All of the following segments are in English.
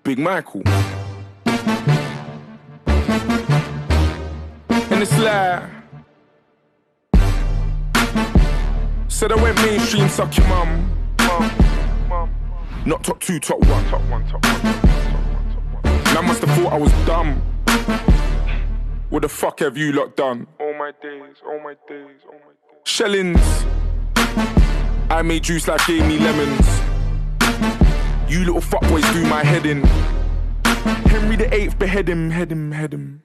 Big Michael. And it's like, said I went mainstream, suck your mum. Not top 2, top 1. Man must have thought I was dumb. What the fuck have you lot done? All my days. Shellings. I made juice like gave me lemons. You little fuckboys do my head in. Henry VIII, behead him.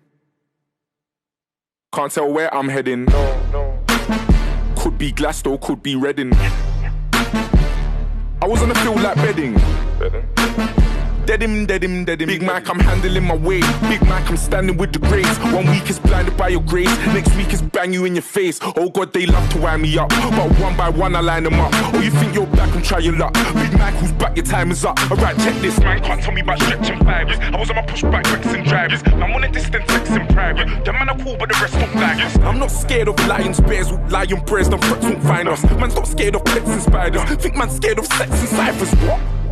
Can't tell where I'm heading. No. Could be Glasgow, could be Reading. I was on the field like bedding. Dead him. Big Mike, I'm handling my weight. Big Mike, I'm standing with the greats. 1 week is blinded by your grace. Next week is bang you in your face. Oh God, they love to wind me up, but one by one I line them up. Oh, you think you're back and try your luck. Big Mike, who's back, your time is up. Alright, check this. Man can't tell me about stretching fibers. I was on my pushback, Rexing drivers. Man want a distant text in private. The man are cool, but the rest don't like us. I'm not scared of lions, bears, with lion prayers. Them threats won't find us. Man's not scared of pets and spiders. Think man's scared of sex and ciphers.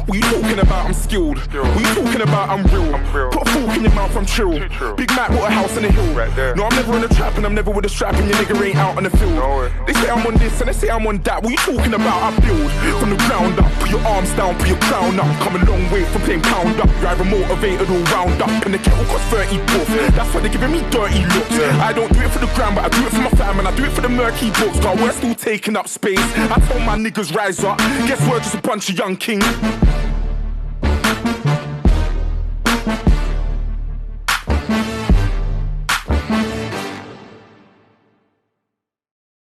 What you talking about? I'm skilled. What you talking about? I'm real. Put a fork in your mouth, I'm chill. Big Mac, bought a house on the hill. Right there. No, I'm never in a trap and I'm never with a strap and your nigga ain't out on the field. No. They say I'm on this and they say I'm on that. What you talking about? I build from the ground up. Put your arms down, put your crown up. Come a long way from playing pound up. Driving motivated all round up. And the kettle cost 30 bucks. That's why they giving me dirty looks. I don't do it for the gram, but I do it for my fam and I do it for the murky books. Cause we're still taking up space. I told my niggas rise up. Guess we're just a bunch of young kings.